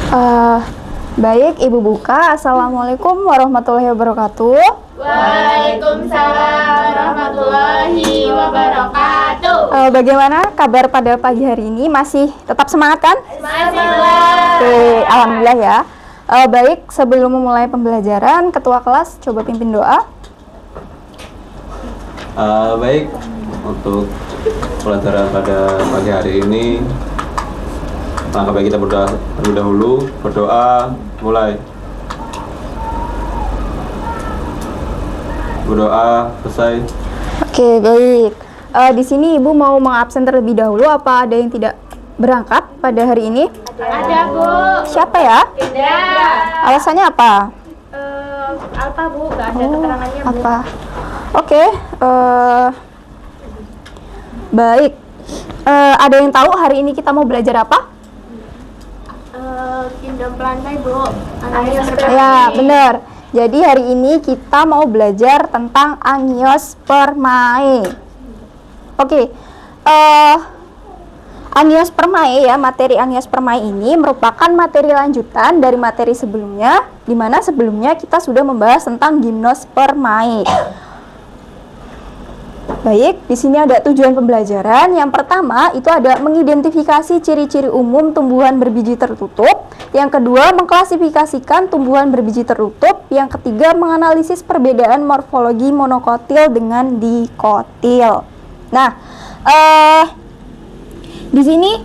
Eh, Baik, Ibu buka. Assalamualaikum warahmatullahi wabarakatuh. Waalaikumsalam warahmatullahi wabarakatuh. Bagaimana kabar pada pagi hari ini? Masih tetap semangat kan? Bismillah. Oke, alhamdulillah ya. Baik, sebelum memulai pembelajaran, Ketua kelas coba pimpin doa. Baik, untuk pelajaran pada pagi hari ini, langkah baik kita berdoa terlebih dahulu. Berdoa, mulai. Berdoa, selesai. Oke, baik. Di sini Ibu mau mengabsen terlebih dahulu. Apa ada yang tidak berangkat pada hari ini? Ada, Bu. Siapa ya? Tidak. Alasannya apa? Alfa, Bu. Gak ada keterangannya, Bu. Apa? Oke, baik. Ada yang tahu hari ini kita mau belajar apa? Kingdom Plantai, Bu. Ya, benar. Jadi hari ini kita mau belajar tentang Angiospermae. Oke, Angiospermae ya, materi Angiospermae ini merupakan materi lanjutan dari materi sebelumnya, di mana sebelumnya kita sudah membahas tentang Gymnospermae. Baik, di sini ada tujuan pembelajaran. Yang pertama itu ada mengidentifikasi ciri-ciri umum tumbuhan berbiji tertutup. Yang kedua, mengklasifikasikan tumbuhan berbiji tertutup. Yang ketiga, menganalisis perbedaan morfologi monokotil dengan dikotil. Nah, di sini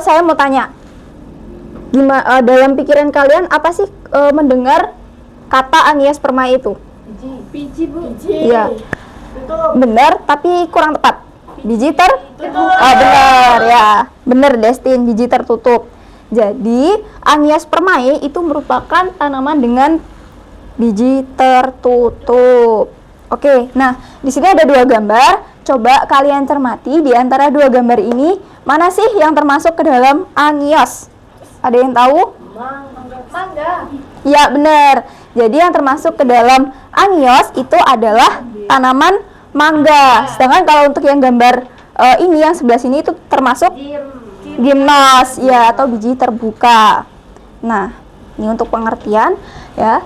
saya mau tanya, gimana dalam pikiran kalian apa sih mendengar kata Angiospermae itu? Biji, Bu. Iya. Benar, tapi kurang tepat. Biji benar ya. Benar, Destin, biji tertutup. Jadi, Angiospermae itu merupakan tanaman dengan biji tertutup. Oke, nah di sini ada dua gambar. Coba kalian cermati di antara dua gambar ini, mana sih yang termasuk ke dalam Angios? Ada yang tahu? Mangga. Ya, benar. Jadi yang termasuk ke dalam Angios itu adalah tanaman mangga. Sedangkan kalau untuk yang gambar ini yang sebelah sini itu termasuk gimnos ya, atau biji terbuka. Nah, ini untuk pengertian ya.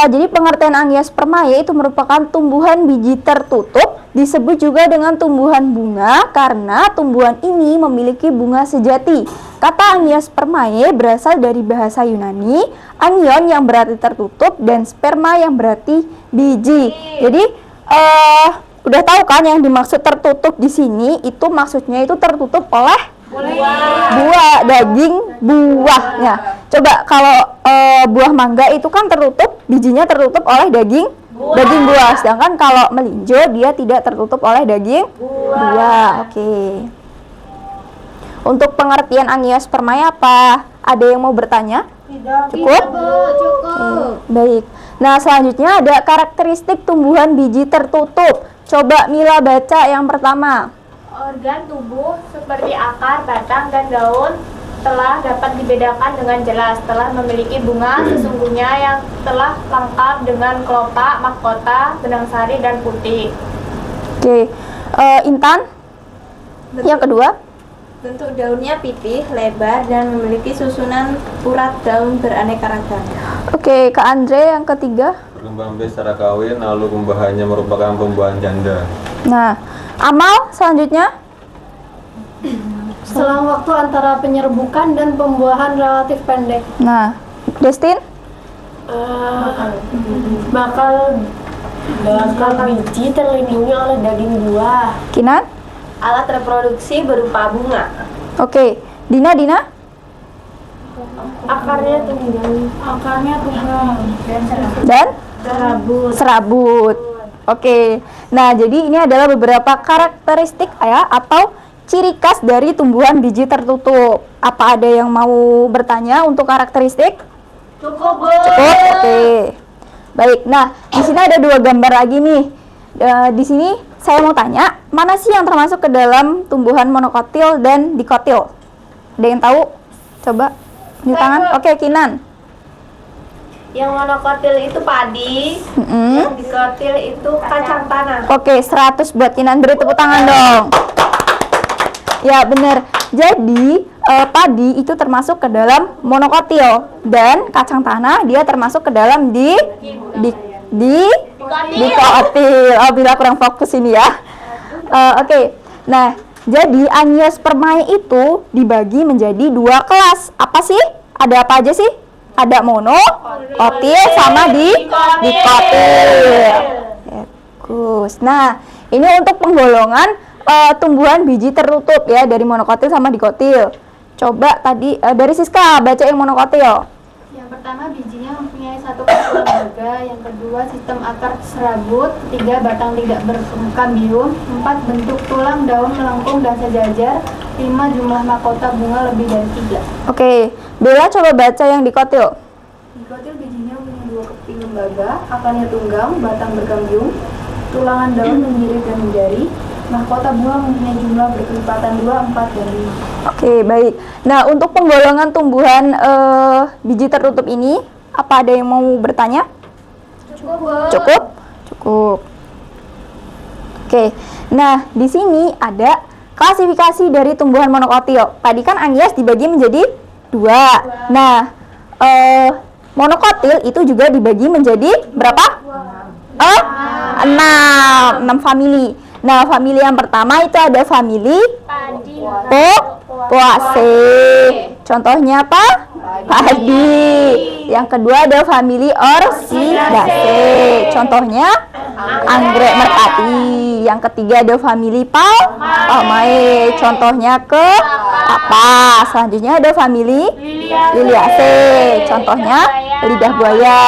Jadi pengertian Angiospermae itu merupakan tumbuhan biji tertutup, disebut juga dengan tumbuhan bunga karena tumbuhan ini memiliki bunga sejati. Kata Angiospermae berasal dari bahasa Yunani, anion yang berarti tertutup dan sperma yang berarti biji. Jadi udah tahu kan yang dimaksud tertutup di sini itu maksudnya itu tertutup oleh buah, daging buahnya. Coba kalau buah mangga itu kan tertutup, bijinya tertutup oleh daging buah. Sedangkan kalau melinjo dia tidak tertutup oleh daging buah. Oke. Untuk pengertian Angiospermae apa? Ada yang mau bertanya? Tidak. Cukup? Cukup. Baik. Nah, selanjutnya ada karakteristik tumbuhan biji tertutup. Coba Mila baca yang pertama. Organ tubuh seperti akar, batang, dan daun telah dapat dibedakan dengan jelas. Telah memiliki bunga sesungguhnya yang telah lengkap dengan kelopak, mahkota, benang sari, dan putih. Oke. Intan? Yang kedua? Bentuk daunnya pipih, lebar, dan memiliki susunan urat daun beraneka ragam. Oke, Kak Andre yang ketiga. Berkembang biak secara kawin, lalu pembuahannya merupakan pembuahan janda. Nah, Amal selanjutnya. Selang waktu antara penyerbukan dan pembuahan relatif pendek. Nah, Destin? Bakal biji terlindungi oleh daging buah. Kinan? Alat reproduksi berupa bunga. Oke. Dina? Akarnya tunggal. Dan? Serabut. Oke. Nah, jadi ini adalah beberapa karakteristik ya atau ciri khas dari tumbuhan biji tertutup. Apa ada yang mau bertanya untuk karakteristik? Cukup, Bu. Cukup? Oke. Baik. Nah, di sini ada dua gambar lagi nih. Di sini saya mau tanya, mana sih yang termasuk ke dalam tumbuhan monokotil dan dikotil? Ada yang tahu? Coba di tangan. Oke, Kinan. Yang monokotil itu padi, yang dikotil itu kacang tanah. Oke, 100 buat Kinan. Beri tepuk tangan dong. Ya, benar. Jadi, padi itu termasuk ke dalam monokotil dan kacang tanah dia termasuk ke dalam dikotil. Oh, bila kurang fokus ini ya. Oke. Nah, jadi angiospermae itu dibagi menjadi 2 kelas. Apa sih? Ada apa aja sih? Ada monokotil sama dikotil. Bagus. Nah, ini untuk penggolongan tumbuhan biji tertutup ya dari monokotil sama dikotil. Coba tadi dari Siska baca yang monokotil. Yang pertama, bijinya mempunyai 1 kumpulan lembaga. Yang kedua, sistem akar serabut. 3, batang tidak berkambium. 4, bentuk tulang daun melengkung dan sejajar. 5, jumlah mahkota bunga lebih dari 3. Oke, Bella coba baca yang dikotil. Dikotil bijinya punya 2 keping lembaga, akarnya tunggang, batang berkambium, tulangan daun menyirip dan menjari. Mahkota bunga mempunyai jumlah berkelipatan 2, 4, dan 5. Oke, baik. Nah, untuk penggolongan tumbuhan biji tertutup ini, apa ada yang mau bertanya? Cukup? Cukup. Oke. Nah, di sini ada klasifikasi dari tumbuhan monokotil. Tadi kan Angias dibagi menjadi 2. Nah, monokotil itu juga dibagi menjadi berapa? 6 famili. Nah, famili yang pertama itu ada famili Poaceae. Contohnya apa? Padi. Yang kedua ada famili Orchidaceae. Contohnya anggrek merpati. Yang ketiga ada famili Palmae. Contohnya apa? Selanjutnya ada famili Liliaceae. Contohnya lidah buaya.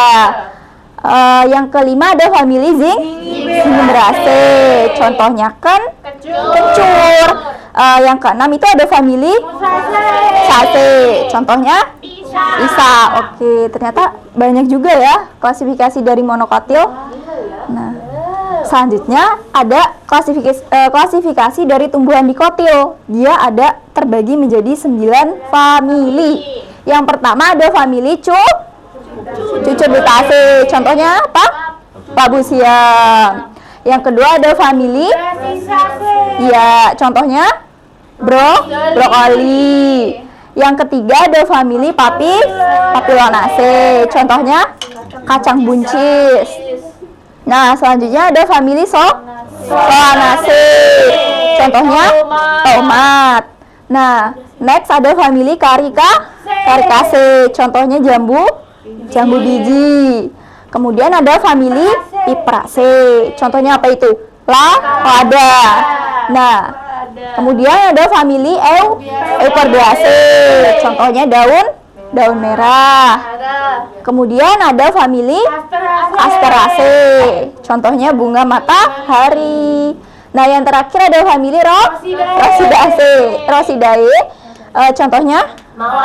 Yang kelima ada famili Zingiberaceae. Contohnya kencur. Yang keenam itu ada famili Musaceae. Contohnya Isa. Oke, ternyata banyak juga ya klasifikasi dari monokotil. Nah, selanjutnya ada klasifikasi dari tumbuhan dikotil. Dia ada terbagi menjadi 9 famili. Yang pertama ada famili Cucurbitaceae. Contohnya apa? Labu siam. Yang kedua ada famili ya, contohnya brokoli. Yang ketiga ada famili Papilionaceae. Contohnya kacang buncis. Nah, selanjutnya ada famili Solanaceae. Contohnya tomat. Nah, next ada famili Caricaceae. Contohnya jambu biji. Kemudian ada famili Pipraceae. Contohnya apa itu? Lada. Nah, kemudian ada famili Eucorbiaceae. Contohnya daun merah. Kemudian ada famili Asteraceae. Contohnya bunga matahari. Nah, yang terakhir ada famili Rosidae. Contohnya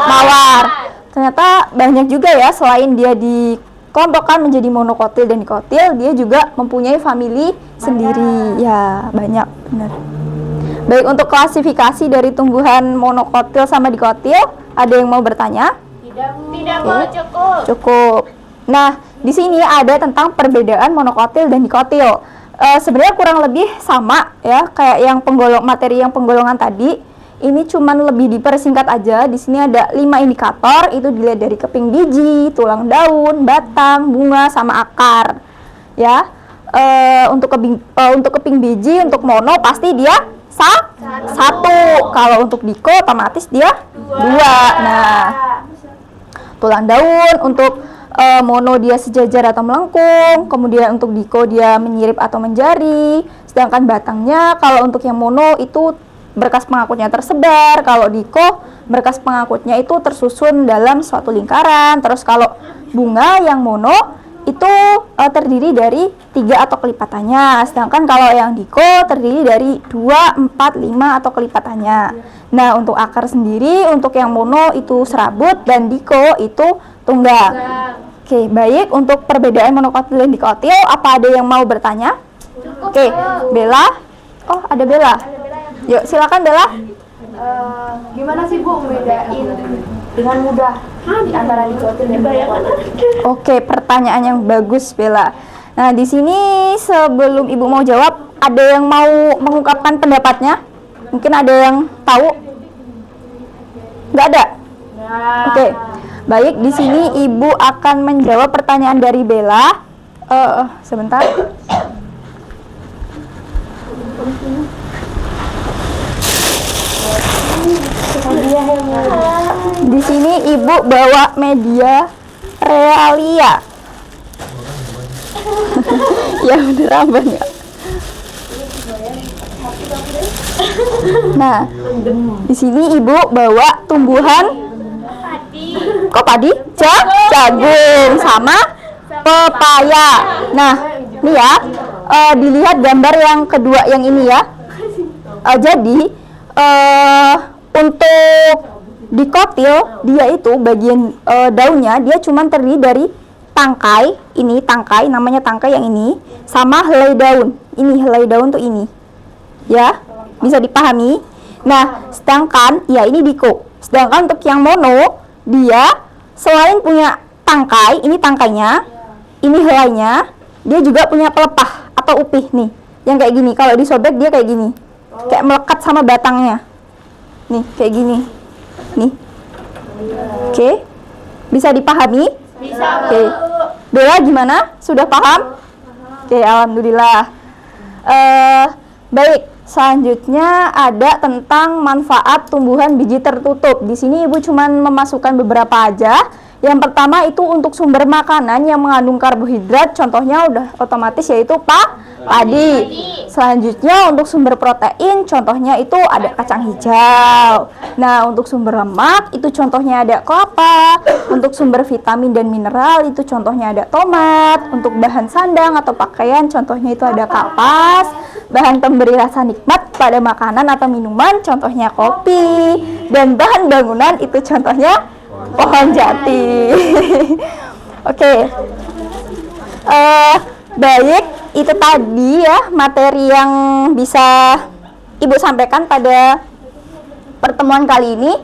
mawar. Ternyata banyak juga ya, selain dia dikelompokkan menjadi monokotil dan dikotil, dia juga mempunyai famili sendiri. Ya, banyak, benar. Baik, untuk klasifikasi dari tumbuhan monokotil sama dikotil, ada yang mau bertanya? Tidak, cukup. Cukup. Nah, di sini ada tentang perbedaan monokotil dan dikotil. Sebenarnya kurang lebih sama ya, kayak yang materi yang penggolongan tadi. Ini cuman lebih dipersingkat aja. Di sini ada 5 indikator, itu dilihat dari keping biji, tulang daun, batang, bunga, sama akar. Ya, untuk keping biji, untuk mono pasti dia 1. Kalau untuk diko otomatis dia 2. Nah, tulang daun untuk mono dia sejajar atau melengkung, kemudian untuk diko dia menyirip atau menjari. Sedangkan batangnya kalau untuk yang mono itu berkas pengakutnya tersebar, kalau diko berkas pengakutnya itu tersusun dalam suatu lingkaran. Terus kalau bunga yang mono itu terdiri dari 3 atau kelipatannya, sedangkan kalau yang diko terdiri dari 2, 4, 5 atau kelipatannya. Nah, untuk akar sendiri untuk yang mono itu serabut dan diko itu tunggang. Oke, baik, untuk perbedaan monokotil dan dikotil apa ada yang mau bertanya? Oke, Bella. Oh, ada Bella. Yuk, silakan Bella. Gimana sih Bu membedain dengan mudah di antara dikotil dan dikotil? Oke, pertanyaan yang bagus Bella. Nah, di sini sebelum Ibu mau jawab, ada yang mau mengungkapkan pendapatnya? Mungkin ada yang tahu? Nggak ada. Oke. Baik, di sini Ibu akan menjawab pertanyaan dari Bella. Sebentar. Di sini Ibu bawa media realia. Ya beneran banyak. Nah, di sini Ibu bawa tumbuhan kok padi? Jagung sama pepaya. Nah, ini ya, dilihat gambar yang kedua yang ini ya. Jadi untuk dikotil dia itu bagian daunnya dia cuma terdiri dari tangkai, ini tangkai, namanya tangkai yang ini, sama helai daun. Ini helai daun tuh ini. Ya, bisa dipahami. Nah, sedangkan ya ini diko. Sedangkan untuk yang mono, dia selain punya tangkai, ini tangkainya, ini helainya, dia juga punya pelepah atau upih nih. Yang kayak gini, kalau disobek dia kayak gini. Kayak melekat sama batangnya. Nih, kayak gini. Nih. Oke. Bisa dipahami? Bisa. Oke. Bella gimana? Sudah paham? Oke, alhamdulillah. Baik, selanjutnya ada tentang manfaat tumbuhan biji tertutup. Di sini Ibu cuma memasukkan beberapa aja. Yang pertama itu untuk sumber makanan yang mengandung karbohidrat, contohnya udah otomatis yaitu padi. Selanjutnya untuk sumber protein, contohnya itu ada kacang hijau. Nah, untuk sumber lemak itu contohnya ada kelapa. Untuk sumber vitamin dan mineral itu contohnya ada tomat. Untuk bahan sandang atau pakaian contohnya itu ada kapas. Bahan pemberi rasa nikmat pada makanan atau minuman contohnya kopi. Dan bahan bangunan itu contohnya pohon jati. Oke. Baik, itu tadi ya materi yang bisa Ibu sampaikan pada pertemuan kali ini.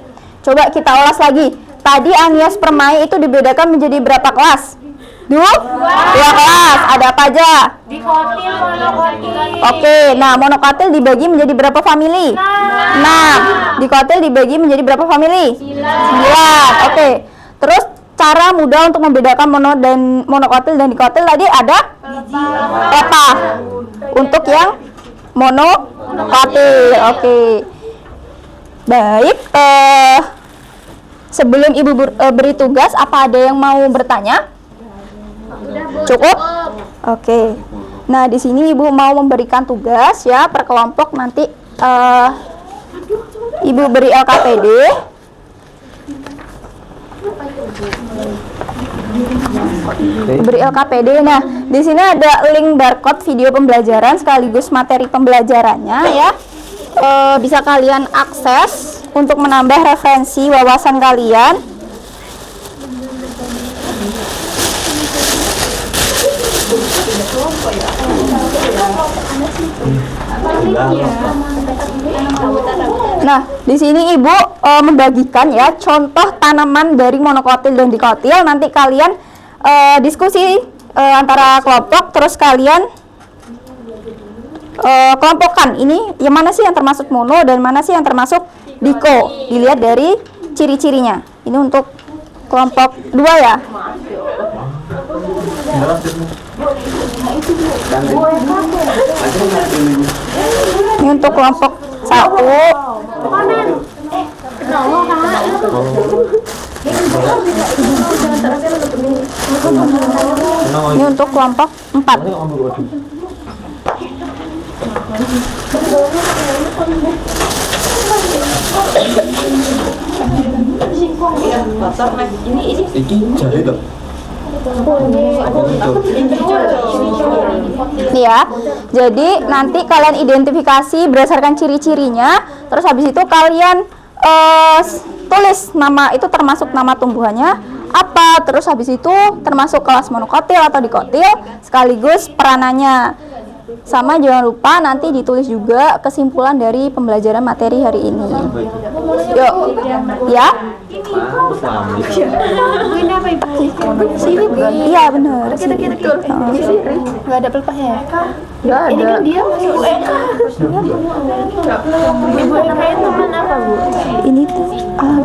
Coba kita ulas lagi. Tadi Anios Permai itu dibedakan menjadi berapa kelas? Dua kelas. Ada apa aja? Dikotil, monokotil. Oke, nah monokotil dibagi menjadi berapa famili? 6. Dikotil dibagi menjadi berapa famili? 9. Oke. Terus cara mudah untuk membedakan monokotil dan dikotil tadi ada pelepah. Untuk yang monokotil. Oke. Baik, sebelum Ibu beri tugas, apa ada yang mau bertanya? Cukup? Oke. Nah, di sini Ibu mau memberikan tugas ya per kelompok, nanti Ibu beri LKPD. Beri LKPD. Nah, di sini ada link barcode video pembelajaran sekaligus materi pembelajarannya ya. Bisa kalian akses untuk menambah referensi wawasan kalian. Nah, di sini Ibu membagikan ya contoh tanaman dari monokotil dan dikotil. Nanti kalian diskusi antara kelompok, terus kalian kelompokkan ini yang mana sih yang termasuk mono dan mana sih yang termasuk diko. Dilihat dari ciri-cirinya. Ini untuk kelompok 2 ya. Ini untuk kelompok 1. Ini untuk kelompok 4. Nih ya, jadi nanti kalian identifikasi berdasarkan ciri-cirinya, terus habis itu kalian tulis nama itu termasuk nama tumbuhannya apa, terus habis itu termasuk kelas monokotil atau dikotil, sekaligus peranannya. Sama jangan lupa nanti ditulis juga kesimpulan dari pembelajaran materi hari ini. Yuk, ya? Ini apa ibu? Sini bu. Iya benar. Nggak ada pelepahnya ya? Nggak Ini ada. kan dia masuk UNK. Ibu UNK itu teman apa bu? Ini tuh,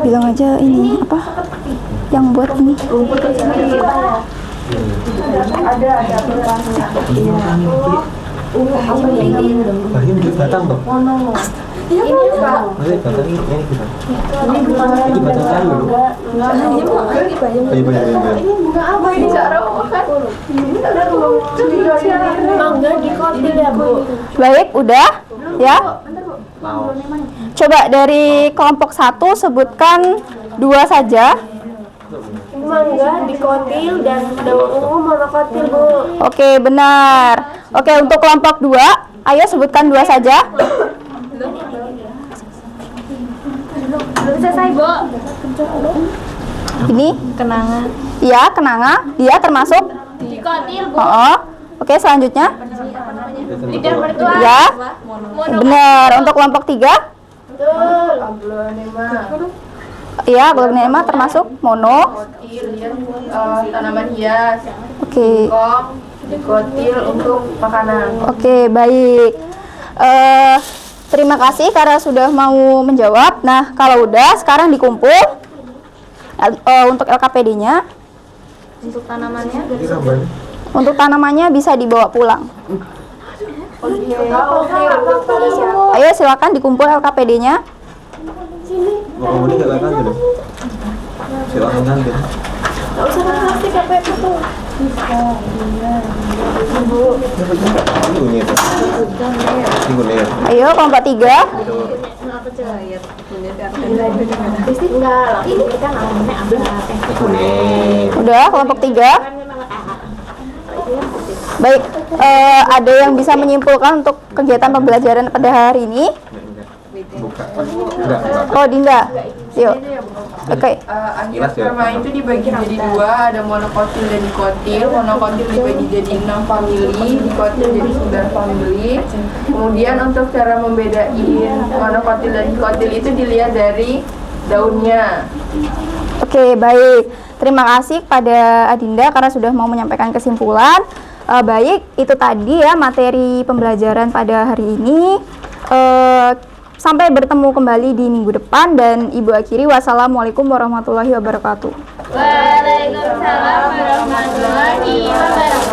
bilang aja ini apa? Yang buat ini. Ada pelepahnya. Bahim di Batang toh? Ini pak. Masih Batang ini kita. Ini bukan Ini Batang kayu loh. Banyak. bunga apa ini Sarawak kan? Mangga dikotil ya bu. Baik, udah ya. Mau. Coba dari kelompok 1 sebutkan 2 saja. Mangga dikotil dan daun ungu monokotil bu. Oke, benar. Oke, untuk kelompok 2, ayo sebutkan 2 saja. Belum selesai, Bu. Ini Kenanga. iya, kenanga. Dia termasuk. Dikotil, Bu. Oh, oke, selanjutnya. Lidah mertua. Ya, Mono. benar. Untuk kelompok 3, Betul. iya, aglonema termasuk mono. Tanaman hias. Oke. Dikotil untuk makanan. Oke, baik. Terima kasih karena sudah mau menjawab. Nah, kalau udah, sekarang dikumpul untuk LKPD-nya. Untuk tanamannya. Untuk tanamannya bisa dibawa pulang. Ayo, silakan dikumpul LKPD-nya. Mau kamu ini gak kangen deh. Silakan nanti. Nggak usah plastik apa itu tuh. Ini kunyit. Ini kunyit. Ayo, kelompok 3. Enggak, lah. Ini kita namanya apa? Ini kunyit. Udah, kelompok 3. Baik, ada yang bisa menyimpulkan untuk kegiatan pembelajaran pada hari ini? Buka. Enggak. Oh, Dinda. Yuk. Oke. Angios sperma itu dibagi jadi 2, ada monokotil dan dikotil. Monokotil dibagi jadi 6 famili, dikotil jadi 9 famili. Kemudian untuk cara membedain monokotil dan dikotil itu dilihat dari daunnya. Oke, baik. Terima kasih pada Adinda karena sudah mau menyampaikan kesimpulan. Baik, itu tadi ya materi pembelajaran pada hari ini. Sampai bertemu kembali di minggu depan dan Ibu akhiri wassalamualaikum warahmatullahi wabarakatuh. Waalaikumsalam warahmatullahi wabarakatuh.